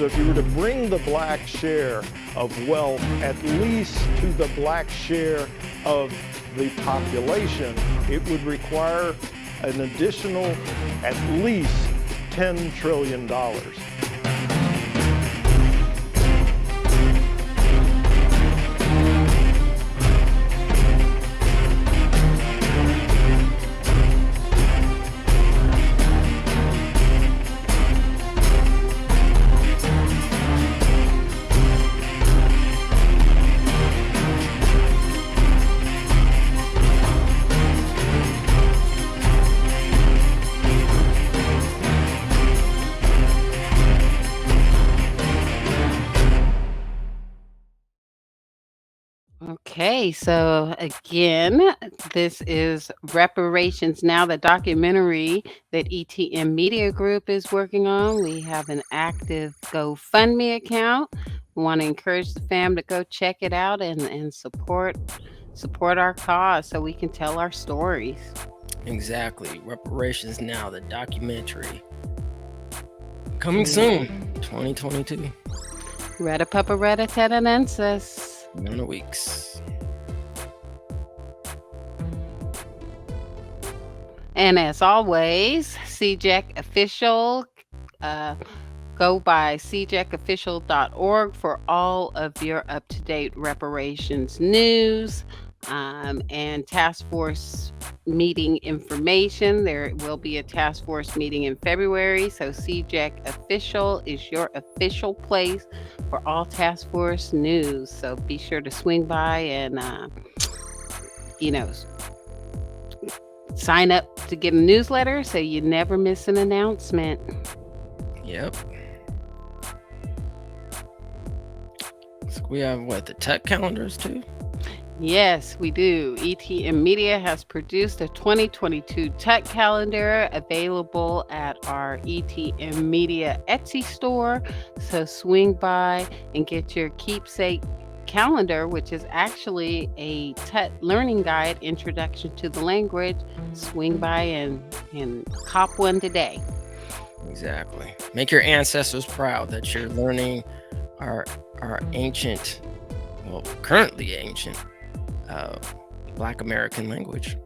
So if you were to bring the black share of wealth at least to the black share of the population, it would require an additional at least $10 trillion. Okay, so again, this is Reparations Now, the documentary that ETM Media Group is working on. We have an active GoFundMe account. We want to encourage the fam to go check it out and support our cause so we can tell our stories. Exactly. Reparations Now, the documentary. Coming soon, 2022. Retta Papa Retta Tetanensis. In the weeks. And as always, CJEC Official, go by cjecofficial.org for all of your up-to-date reparations news and task force meeting information. There will be a task force meeting in February, so CJEC Official is your official place for all task force news. So be sure to swing by and, sign up to get a newsletter so you never miss an announcement. Yep. So we have the tech calendars too? Yes, we do. ETM Media has produced a 2022 tech calendar available at our ETM Media Etsy store. So swing by and get your keepsake calendar, which is actually a TUT learning guide, Introduction to the Language. Swing by and cop one today. Exactly. Make your ancestors proud that you're learning our ancient, currently ancient, Black American language.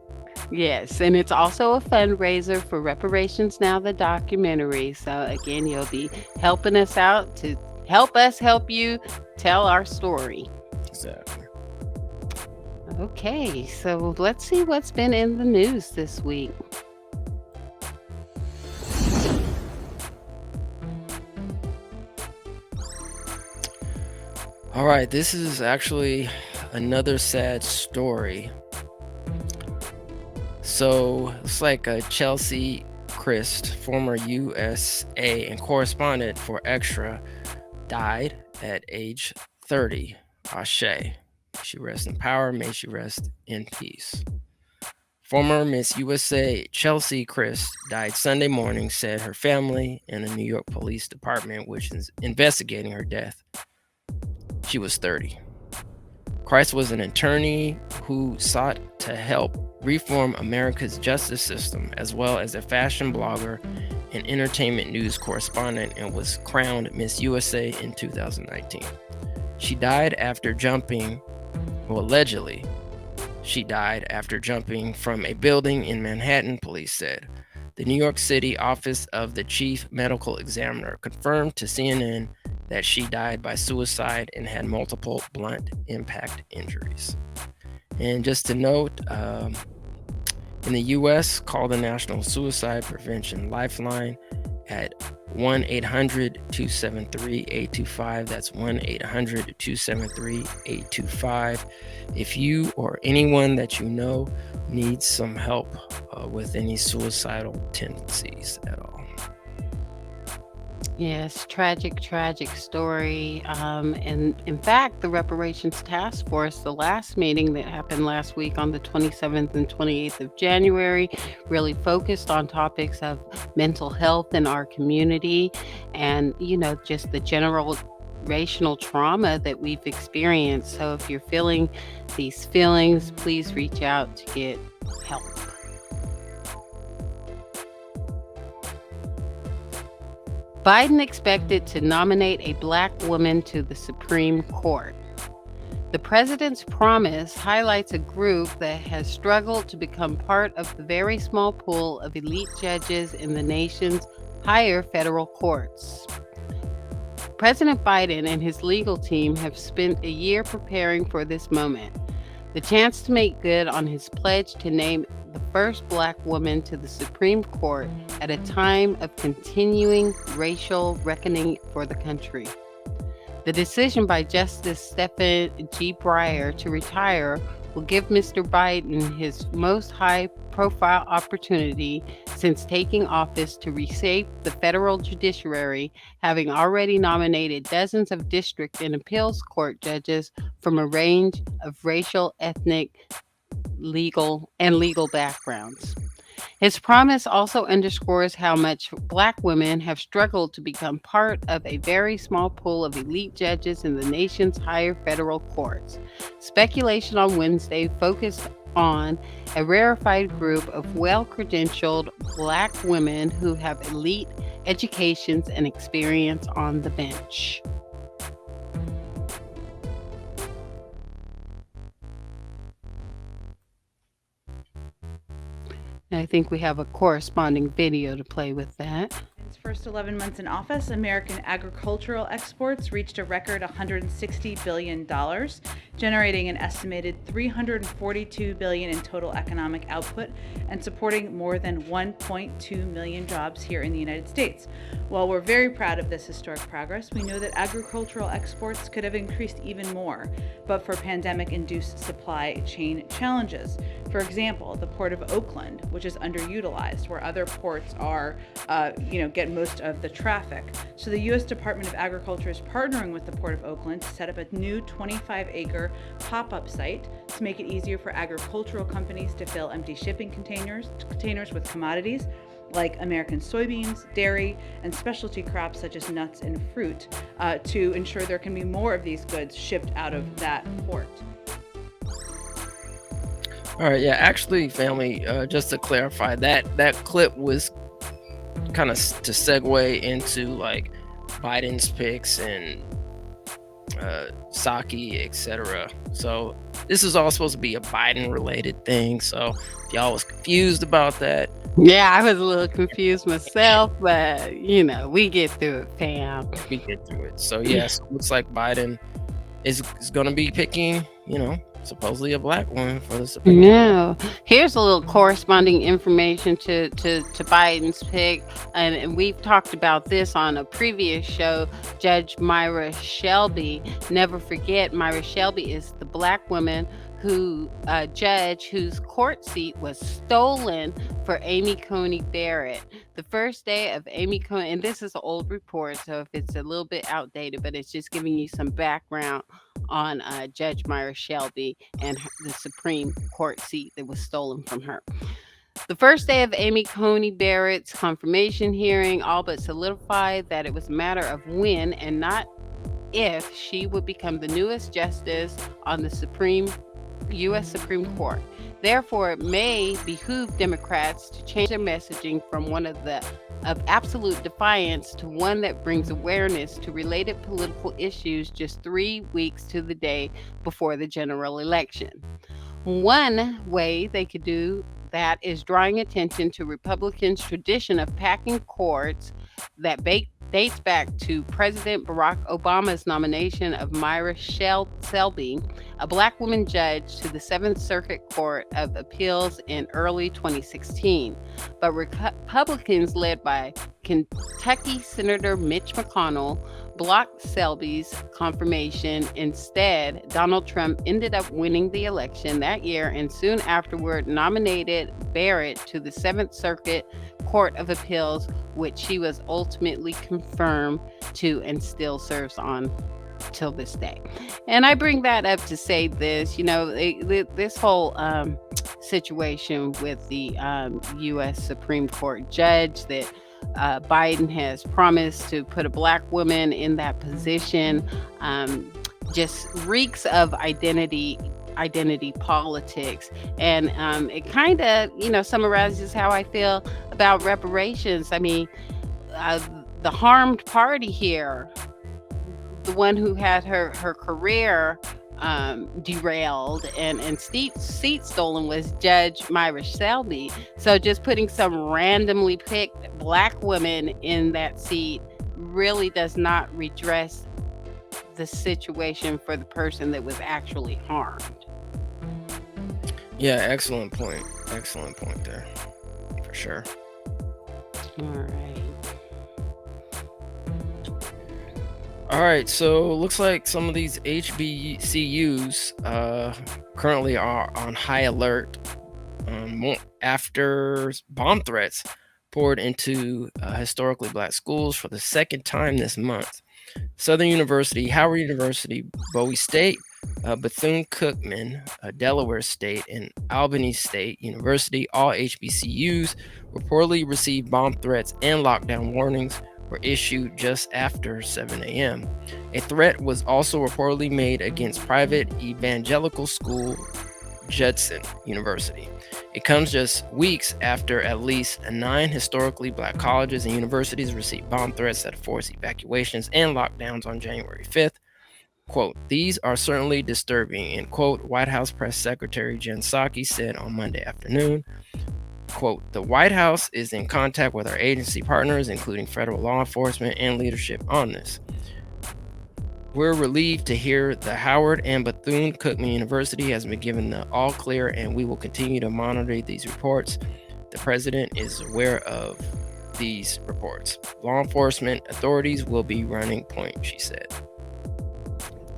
Yes, and it's also a fundraiser for Reparations Now, the documentary. So again, you'll be helping us out to help us help you tell our story. Exactly. Okay, so let's see what's been in the news this week. All right, this is actually another sad story. So it's like Cheslie Kryst, former USA and correspondent for Extra, died at age 30. Ashe. She rests in power. May she rest in peace. Former Miss USA Cheslie Kryst died Sunday morning, said her family and the New York Police Department, which is investigating her death. She was 30. Kryst was an attorney who sought to help reform America's justice system, as well as a fashion blogger and entertainment news correspondent, and was crowned Miss USA in 2019. She died after allegedly, she died after jumping from a building in Manhattan, police said. The New York City Office of the Chief Medical Examiner confirmed to CNN that she died by suicide and had multiple blunt impact injuries. And just to note, in the U.S., call the National Suicide Prevention Lifeline at 1-800-273-825. That's 1-800-273-825. If you or anyone that you know needs some help with any suicidal tendencies at all. Yes, tragic story. And in fact, the Reparations Task Force, the last meeting that happened last week on the 27th and 28th of January, really focused on topics of mental health in our community and, just the generational trauma that we've experienced. So if you're feeling these feelings, please reach out to get help. Biden expected to nominate a black woman to the Supreme Court. The president's promise highlights a group that has struggled to become part of the very small pool of elite judges in the nation's higher federal courts. President Biden and his legal team have spent a year preparing for this moment, the chance to make good on his pledge to name the first black woman to the Supreme Court at a time of continuing racial reckoning for the country. The decision by Justice Stephen G. Breyer to retire will give Mr. Biden his most high-profile opportunity since taking office to reshape the federal judiciary, having already nominated dozens of district and appeals court judges from a range of racial, ethnic, legal backgrounds. His promise also underscores how much black women have struggled to become part of a very small pool of elite judges in the nation's higher federal courts. Speculation on Wednesday focused on a rarefied group of well-credentialed black women who have elite educations and experience on the bench. I think we have a corresponding video to play with that. In its first 11 months in office, American agricultural exports reached a record $160 billion, generating an estimated $342 billion in total economic output and supporting more than 1.2 million jobs here in the United States. While we're very proud of this historic progress, we know that agricultural exports could have increased even more, but for pandemic-induced supply chain challenges. For example, the Port of Oakland, which is underutilized, where other ports are, get most of the traffic. So the U.S. Department of Agriculture is partnering with the Port of Oakland to set up a new 25-acre pop-up site to make it easier for agricultural companies to fill empty shipping containers with commodities like American soybeans, dairy, and specialty crops such as nuts and fruit to ensure there can be more of these goods shipped out of that port. All right, yeah, actually, family, just to clarify, that clip was kind of to segue into like Biden's picks and Psaki, etc. So this is all supposed to be a Biden-related thing. So if y'all was confused about that, yeah, I was a little confused myself, but we get through it, fam. We get through it. So yes, looks like Biden is going to be picking, supposedly a black woman for the Supreme Court. No. Here's a little corresponding information to Biden's pick. And we've talked about this on a previous show. Judge Myra Shelby. Never forget, Myra Shelby is the black woman judge whose court seat was stolen for Amy Coney Barrett. The first day of Amy Coney, and this is an old report, so if it's a little bit outdated, but it's just giving you some background on Judge Myra Shelby and the Supreme Court seat that was stolen from her. The first day of Amy Coney Barrett's confirmation hearing all but solidified that it was a matter of when and not if she would become the newest justice on the U.S. Supreme Court. Therefore, it may behoove Democrats to change their messaging from one of absolute defiance to one that brings awareness to related political issues just 3 weeks to the day before the general election. One way they could do that is drawing attention to Republicans' tradition of packing courts that dates back to President Barack Obama's nomination of Myra Shelby, a black woman judge, to the Seventh Circuit Court of Appeals in early 2016. But Republicans led by Kentucky Senator Mitch McConnell blocked Shelby's confirmation. Instead, Donald Trump ended up winning the election that year and soon afterward nominated Barrett to the Seventh Circuit Court of Appeals, which she was ultimately confirmed to and still serves on till this day. And I bring that up to say this, this whole situation with the U.S. Supreme Court judge that Biden has promised to put a black woman in that position just reeks of identity politics. And it kind of, summarizes how I feel about reparations. I mean, the the harmed party here, the one who had her career derailed and seat stolen, was Judge Myra Shelby. So just putting some randomly picked black woman in that seat really does not redress the situation for the person that was actually harmed. Yeah, excellent point. Excellent point there, for sure. All right. All right, so looks like some of these HBCUs currently are on high alert after bomb threats poured into historically black schools for the second time this month. Southern University, Howard University, Bowie State, Bethune-Cookman, Delaware State, and Albany State University, all HBCUs, reportedly received bomb threats and lockdown warnings were issued just after 7 a.m. A threat was also reportedly made against private evangelical school Judson University. It comes just weeks after at least 9 historically black colleges and universities received bomb threats that forced evacuations and lockdowns on January 5th. Quote, "These are certainly disturbing," end quote, White House Press Secretary Jen Psaki said on Monday afternoon. Quote, "The White House is in contact with our agency partners, including federal law enforcement and leadership on this. We're relieved to hear the Howard and Bethune-Cookman University has been given the all clear, and we will continue to monitor these reports. The president is aware of these reports. Law enforcement authorities will be running point," she said.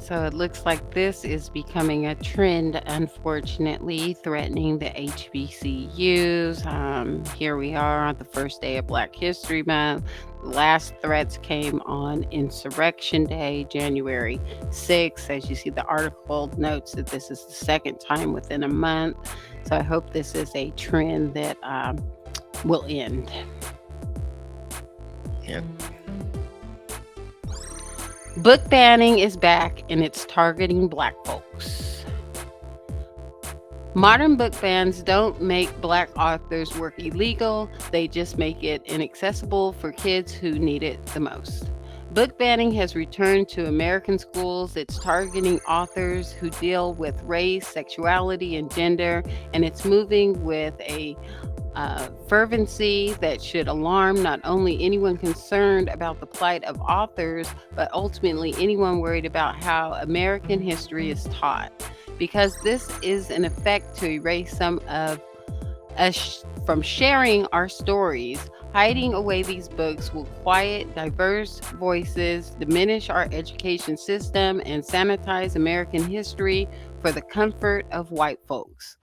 So it looks like this is becoming a trend, unfortunately, threatening the HBCUs. Here we are on the first day of Black History Month. The last threats came on Insurrection Day, January 6th. As you see, the article notes that this is the second time within a month. So I hope this is a trend that will end. Yep. Book banning is back and it's targeting black folks. Modern book bans don't make black authors' work illegal, they just make it inaccessible for kids who need it the most. Book banning has returned to American schools. It's targeting authors who deal with race, sexuality, and gender, and it's moving with a fervency that should alarm not only anyone concerned about the plight of authors, but ultimately anyone worried about how American history is taught. Because this is an effect to erase some of us from sharing our stories. Hiding away these books will quiet diverse voices, diminish our education system, and sanitize American history for the comfort of white folks.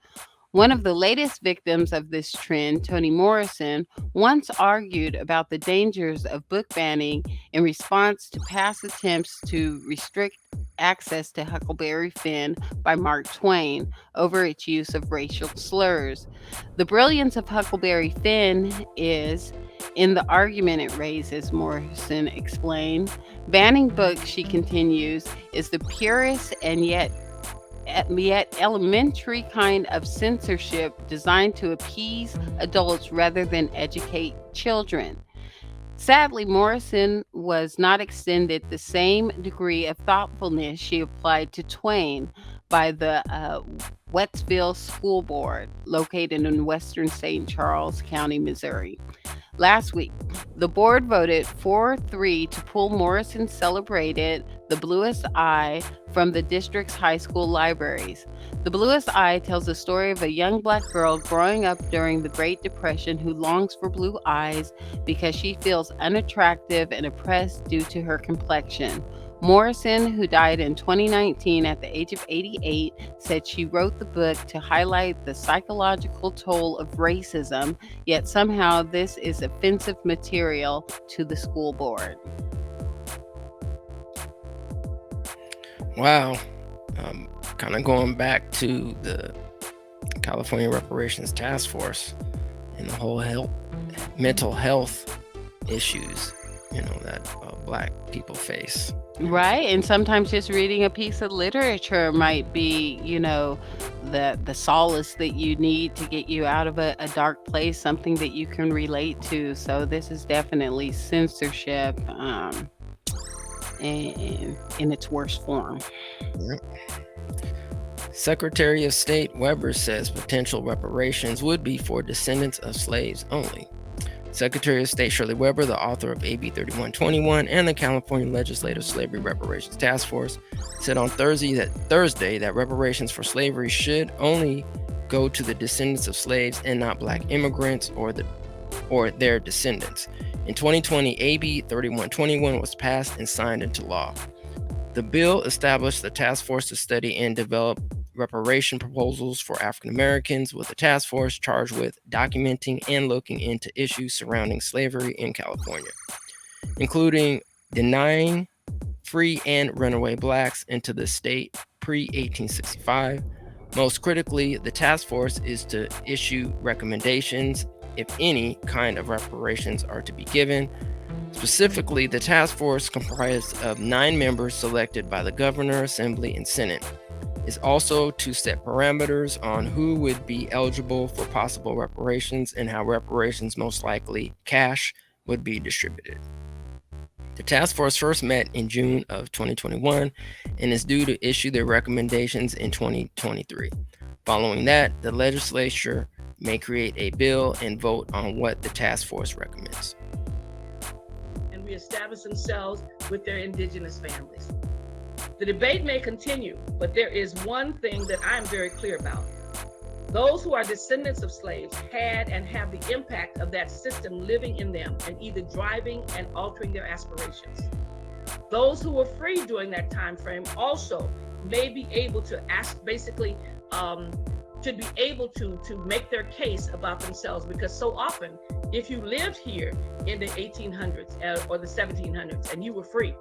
One of the latest victims of this trend, Toni Morrison, once argued about the dangers of book banning in response to past attempts to restrict access to Huckleberry Finn by Mark Twain over its use of racial slurs. The brilliance of Huckleberry Finn is in the argument it raises, Morrison explained. Banning books, she continues, is the purest and yet elementary kind of censorship designed to appease adults rather than educate children. Sadly, Morrison was not extended the same degree of thoughtfulness she applied to Twain by the Wettsville School Board, located in western St. Charles County, Missouri. Last week, the board voted 4-3 to pull Morrison's celebrated The Bluest Eye from the district's high school libraries. The Bluest Eye tells the story of a young black girl growing up during the Great Depression who longs for blue eyes because she feels unattractive and oppressed due to her complexion. Morrison, who died in 2019 at the age of 88, said she wrote the book to highlight the psychological toll of racism, yet somehow this is offensive material to the school board. Wow. Kind of going back to the California Reparations Task Force and the whole mental health issues, that black people face. Right. And sometimes just reading a piece of literature might be, the solace that you need to get you out of a dark place, something that you can relate to. So this is definitely censorship, in its worst form. Yep. Secretary of State Weber says potential reparations would be for descendants of slaves only. Secretary of State Shirley Weber, the author of AB 3121 and the California Legislative Slavery Reparations Task Force, said on Thursday that reparations for slavery should only go to the descendants of slaves and not Black immigrants or their descendants. In 2020, AB 3121 was passed and signed into law. The bill established the task force to study and develop reparation proposals for African Americans, with a task force charged with documenting and looking into issues surrounding slavery in California, including denying free and runaway Blacks into the state pre-1865. Most critically, the task force is to issue recommendations if any kind of reparations are to be given. Specifically, the task force, comprised of 9 members selected by the Governor, Assembly, and Senate, is also to set parameters on who would be eligible for possible reparations and how reparations, most likely cash, would be distributed. The task force first met in June of 2021 and is due to issue their recommendations in 2023. Following that, the legislature may create a bill and vote on what the task force recommends. And reestablish themselves with their indigenous families. The debate may continue, but there is one thing that I'm very clear about. Those who are descendants of slaves had and have the impact of that system living in them and either driving and altering their aspirations. Those who were free during that time frame also may be able to should be able to make their case about themselves, because so often, if you lived here in the 1800s or the 1700s and you were free,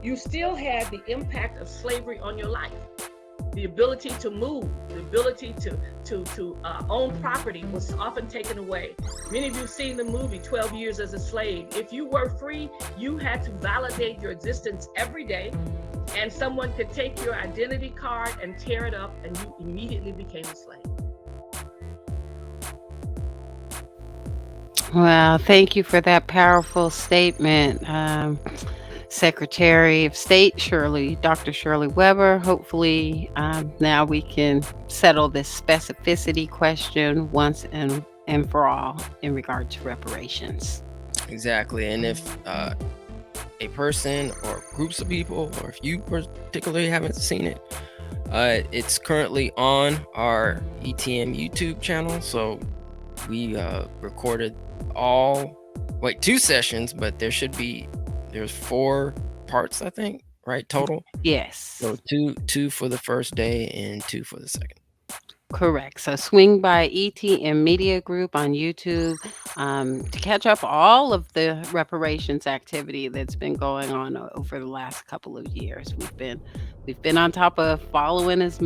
you still had the impact of slavery on your life. The ability to move, the ability to own property was often taken away. Many of you have seen the movie 12 Years as a Slave. If you were free, you had to validate your existence every day, and someone could take your identity card and tear it up, and you immediately became a slave. Well, thank you for that powerful statement, Secretary of State Dr. Shirley Weber. Hopefully, now we can settle this specificity question once and for all in regard to reparations. Exactly. And if a person or groups of people, or if you particularly haven't seen it, it's currently on our ETM YouTube channel. So we recorded 2 sessions, but there's 4 parts, I think, right, total? Yes. So two for the first day and 2 for the second. Correct. So swing by ETM Media Group on YouTube to catch up all of the reparations activity that's been going on over the last couple of years. We've been on top of following as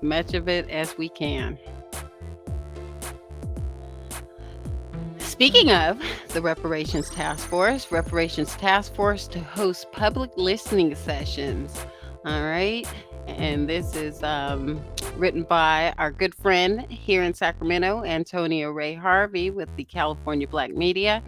much of it as we can. Speaking of the Reparations Task Force to host public listening sessions. All right. And this is written by our good friend here in Sacramento, Antonio Ray Harvey, with the California Black Media.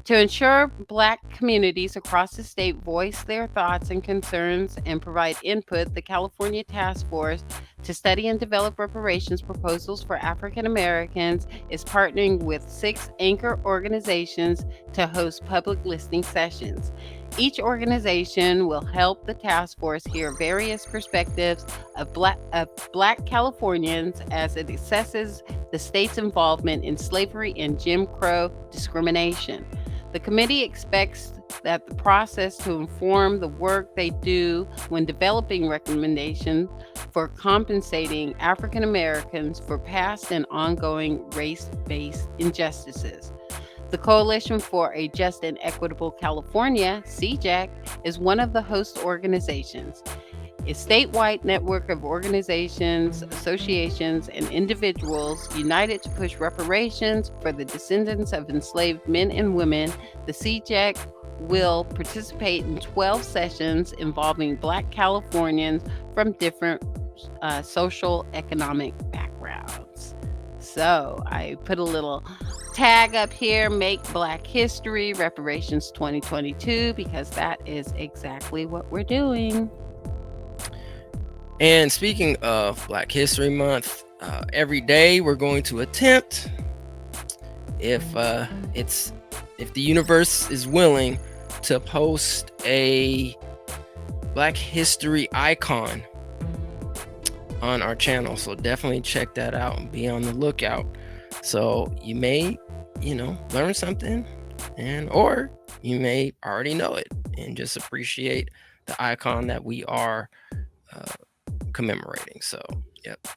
To ensure Black communities across the state voice their thoughts and concerns and provide input, the California Task Force to study and develop reparations proposals for African Americans is partnering with 6 anchor organizations to host public listening sessions. Each organization will help the task force hear various perspectives of Black Californians as it assesses the state's involvement in slavery and Jim Crow discrimination. The committee expects that the process to inform the work they do when developing recommendations for compensating African Americans for past and ongoing race-based injustices. The Coalition for a Just and Equitable California, CJAC, is one of the host organizations. A statewide network of organizations, associations, and individuals united to push reparations for the descendants of enslaved men and women. The CJAC will participate in 12 sessions involving Black Californians from different social economic backgrounds. So I put a little tag up here, Make Black History Reparations 2022, because that is exactly what we're doing. And speaking of Black History Month, every day we're going to attempt, if the universe is willing, to post a Black History icon on our channel. So definitely check that out and be on the lookout. So you may, learn something, or you may already know it and just appreciate the icon that we are commemorating. So, yep.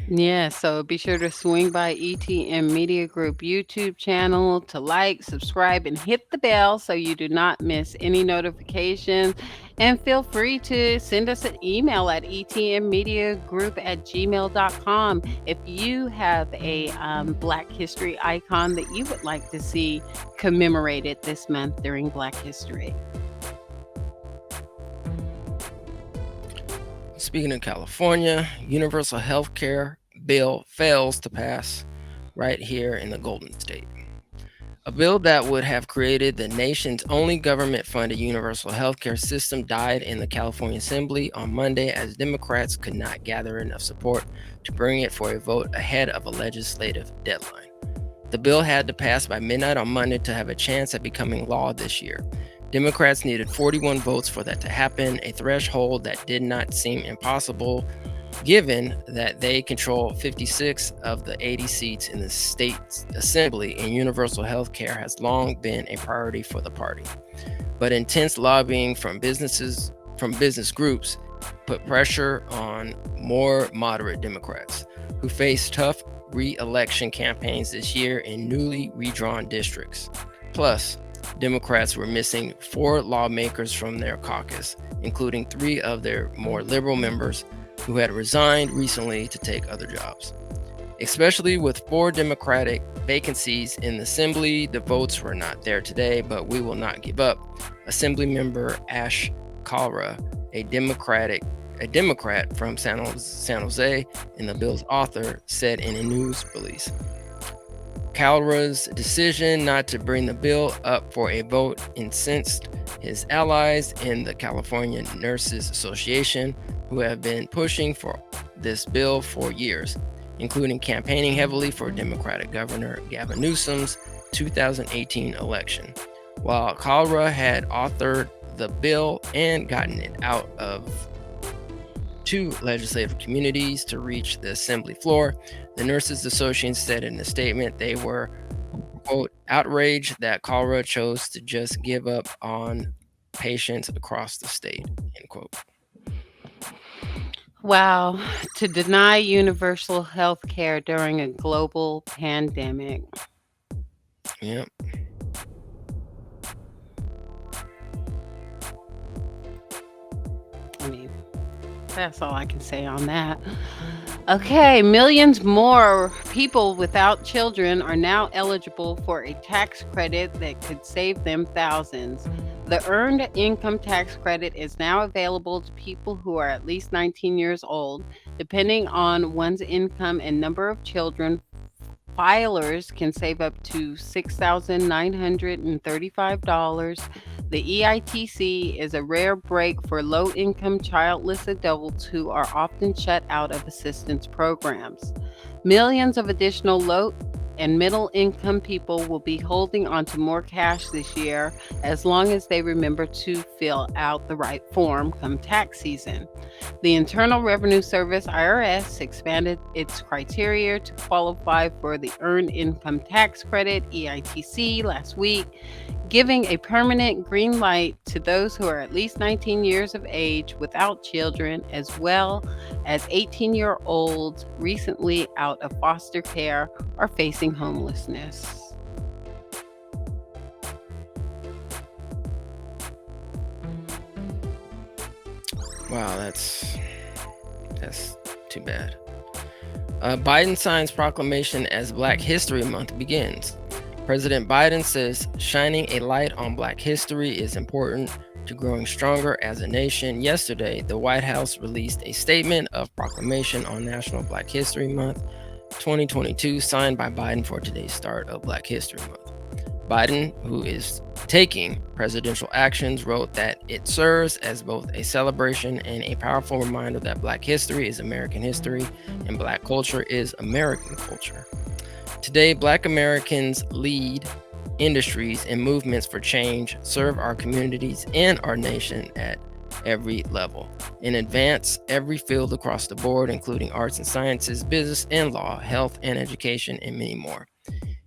Yeah, so be sure to swing by ETM Media Group YouTube channel to like, subscribe, and hit the bell so you do not miss any notifications. And feel free to send us an email at etmmediagroup@gmail.com if you have a Black History icon that you would like to see commemorated this month during Black History. Speaking of California, universal health care bill fails to pass right here in the Golden State. A bill that would have created the nation's only government-funded universal health care system died in the California Assembly on Monday as Democrats could not gather enough support to bring it for a vote ahead of a legislative deadline. The bill had to pass by midnight on Monday to have a chance at becoming law this year. Democrats needed 41 votes for that to happen, a threshold that did not seem impossible given that they control 56 of the 80 seats in the state assembly, and universal health care has long been a priority for the party. But intense lobbying from business groups put pressure on more moderate Democrats who face tough re-election campaigns this year in newly redrawn districts. Plus, Democrats were missing 4 lawmakers from their caucus, including 3 of their more liberal members who had resigned recently to take other jobs. Especially with 4 Democratic vacancies in the Assembly, the votes were not there today, but we will not give up. Assemblymember Ash Kalra, a Democrat from San Jose and the bill's author, said in a news release. Kalra's decision not to bring the bill up for a vote incensed his allies in the California Nurses Association, who have been pushing for this bill for years, including campaigning heavily for Democratic Governor Gavin Newsom's 2018 election. While Kalra had authored the bill and gotten it out of 2 legislative communities to reach the assembly floor, the Nurses Association said in a statement they were, quote, outraged that Kalra chose to just give up on patients across the state, end quote. Wow, to deny universal health care during a global pandemic. Yep. I mean, that's all I can say on that. Okay, millions more people without children are now eligible for a tax credit that could save them thousands. The Earned Income Tax Credit is now available to people who are at least 19 years old. Depending on one's income and number of children, filers can save up to $6,935. The EITC is a rare break for low-income childless adults who are often shut out of assistance programs. Millions of additional low and middle income people will be holding on to more cash this year as long as they remember to fill out the right form come tax season. The Internal Revenue Service, IRS, expanded its criteria to qualify for the Earned Income Tax Credit, EITC, last week, giving a permanent green light to those who are at least 19 years of age without children, as well as 18-year-olds recently out of foster care or facing homelessness. Wow, that's too bad. Biden signs proclamation as Black History Month begins. President Biden says shining a light on Black history is important to growing stronger as a nation. Yesterday, the White House released a statement of proclamation on National Black History Month 2022, signed by Biden for today's start of Black History Month. Biden, who is taking presidential actions, wrote that it serves as both a celebration and a powerful reminder that Black history is American history and Black culture is American culture. Today, Black Americans lead industries and movements for change, serve our communities and our nation at every level, and advance every field across the board, including arts and sciences, business and law, health and education, and many more.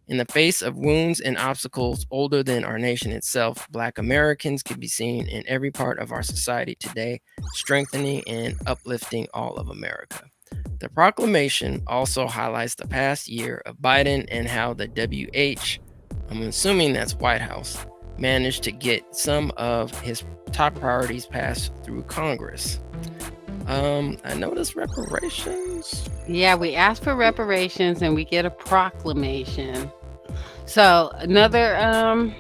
In the face of wounds and obstacles older than our nation itself, Black Americans can be seen in every part of our society today, strengthening and uplifting all of America. The proclamation also highlights the past year of Biden and how the I'm assuming that's White House, managed to get some of his top priorities passed through Congress. I noticed reparations. Yeah, we asked for reparations and we get a proclamation. So another,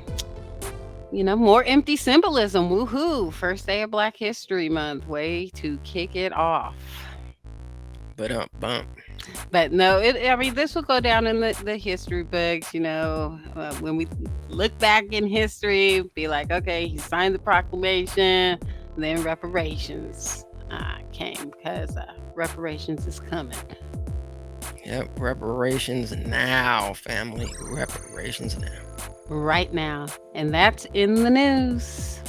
more empty symbolism. Woohoo! First day of Black History Month. Way to kick it off. Bump. But no, this will go down in the history books. When we look back in history, be like, okay, he signed the proclamation, then reparations came because reparations is coming. Yep, reparations now, family. Reparations now. Right now. And that's in the news.